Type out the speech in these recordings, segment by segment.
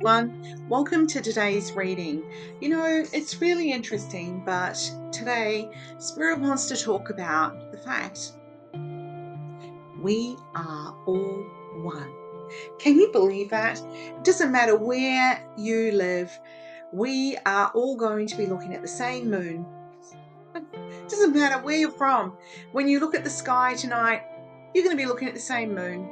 everyone. Welcome to today's reading. You know, it's really interesting, but today Spirit wants to talk about the fact we are all one. Can you believe that? It doesn't matter where you live, we are all going to be looking at the same moon. It doesn't matter where you're from. When you look at the sky tonight, you're going to be looking at the same moon.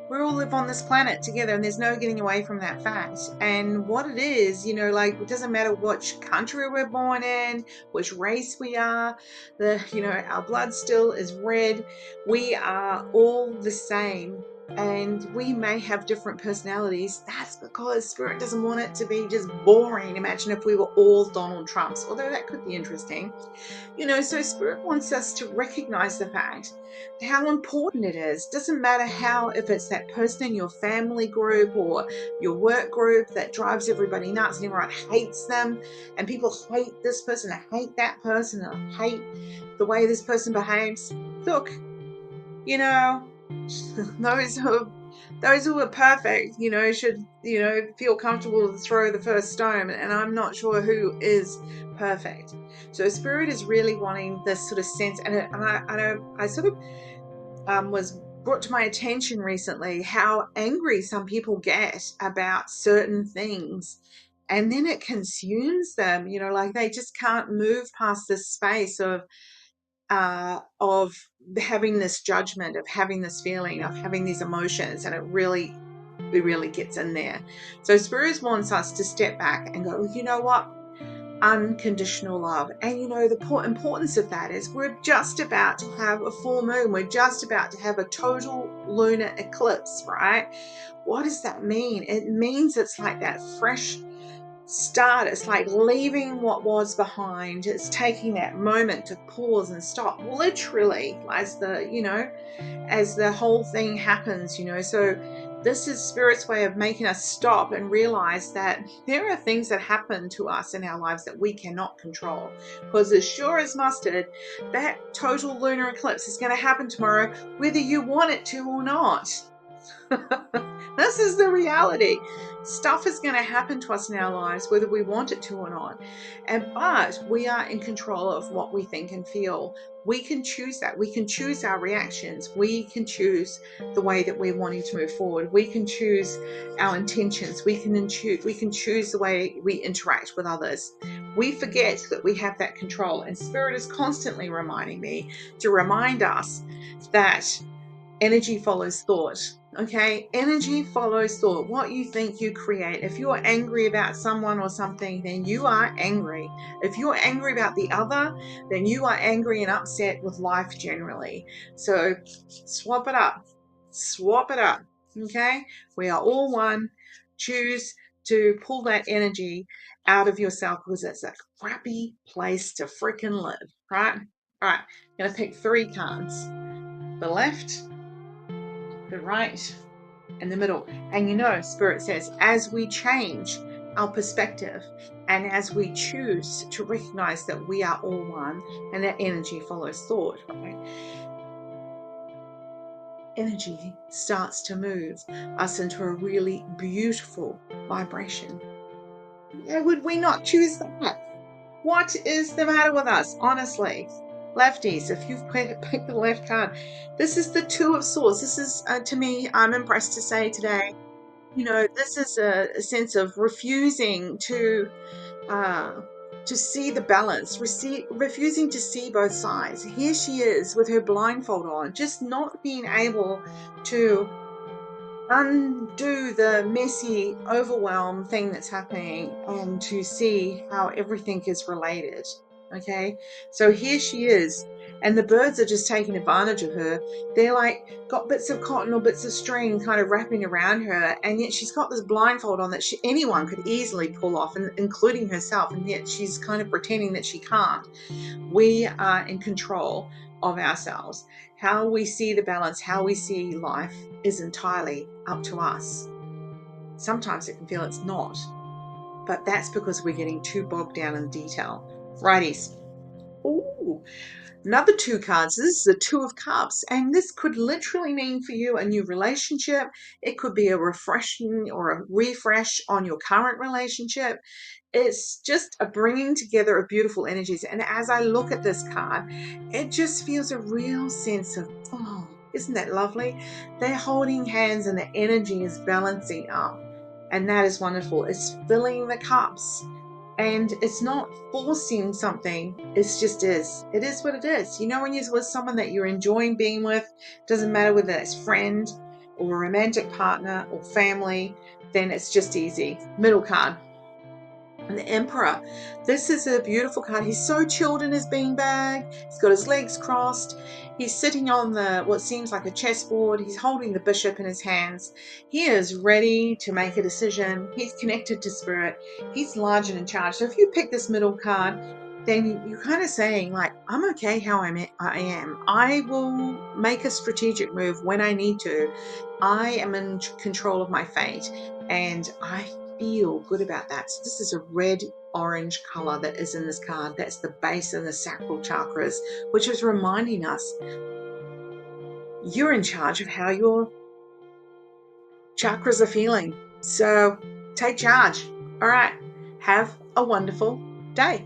We all live on this planet together, and there's no getting away from that fact. And what it is, you know, like, it doesn't matter which country we're born in, which race we are, our blood still is red. We are all the same. And we may have different personalities. That's because Spirit doesn't want it to be just boring. Imagine if we were all Donald Trumps, although that could be interesting. So Spirit wants us to recognize the fact how important it is. Doesn't matter if it's that person in your family group or your work group that drives everybody nuts and everyone hates them, and people hate this person, I hate that person, I hate the way this person behaves. Look, those who are perfect, should, feel comfortable to throw the first stone, and I'm not sure who is perfect. So Spirit is really wanting this sort of sense, and I sort of was brought to my attention recently how angry some people get about certain things, and then it consumes them, like they just can't move past this space of having this judgment, of having this feeling, of having these emotions, and it really gets in there. So Spirit wants us to step back and go, you know what? Unconditional love. And the importance of that is we're just about to have a full moon. We're just about to have a total lunar eclipse, right? What does that mean? It means it's like that fresh start. It's like leaving what was behind. It's taking that moment to pause and stop, literally, as the whole thing happens. So this is Spirit's way of making us stop and realize that there are things that happen to us in our lives that we cannot control, because as sure as mustard, that total lunar eclipse is going to happen tomorrow, whether you want it to or not. This is the reality. Stuff is going to happen to us in our lives whether we want it to or not. But we are in control of what we think and feel. We can choose that. We can choose our reactions. We can choose the way that we're wanting to move forward. We can choose our intentions. We can choose the way we interact with others. We forget that we have that control, and Spirit is constantly reminding me to remind us that energy follows thought. Okay, energy follows thought. What you think, you create. If you're angry about someone or something, then you are angry. If you're angry about the other, then you are angry and upset with life generally. So swap it up. Swap it up. Okay, we are all one. Choose to pull that energy out of yourself, because it's a crappy place to freaking live, right? All right, I'm going to pick 3 cards: the left, the right, and the middle. And Spirit says, as we change our perspective and as we choose to recognize that we are all one and that energy follows thought, right? Energy starts to move us into a really beautiful vibration. Why would we not choose that? What is the matter with us, honestly? Lefties, if you've picked the left card, this is the 2 of Swords. This is, to me, I'm impressed to say today, this is a sense of refusing to see the balance, refusing to see both sides. Here she is with her blindfold on, just not being able to undo the messy overwhelm thing that's happening and to see how everything is related. Okay, so here she is, and the birds are just taking advantage of her. They're like got bits of cotton or bits of string kind of wrapping around her, and yet she's got this blindfold on that anyone could easily pull off, including herself, and yet she's kind of pretending that she can't. We are in control of ourselves. How we see the balance, how we see life, is entirely up to us. Sometimes it can feel it's not, but that's because we're getting too bogged down in detail. Righties. Ooh, Another two cards. This is the Two of Cups, and this could literally mean for you a new relationship. It could be a refreshing or a refresh on your current relationship. It's just a bringing together of beautiful energies. And as I look at this card, it just feels a real sense of, oh, isn't that lovely? They're holding hands and the energy is balancing up. And that is wonderful. It's filling the cups. And it's not forcing something. It's just is. It is what it is. You know, when you're with someone that you're enjoying being with, doesn't matter whether it's friend or a romantic partner or family, then it's just easy. Middle card. And the Emperor, this is a beautiful card. He's so chilled in his beanbag. He's got his legs crossed. He's sitting on what seems like a chessboard. He's holding the bishop in his hands. He is ready to make a decision. He's connected to spirit. He's large and in charge. So if you pick this middle card, then you're kind of saying, like, I'm okay how I am. I will make a strategic move when I need to. I am in control of my fate, and I feel good about that. So this is a red orange color that is in this card. That's the base and the sacral chakras, which is reminding us you're in charge of how your chakras are feeling. So take charge. All right. Have a wonderful day.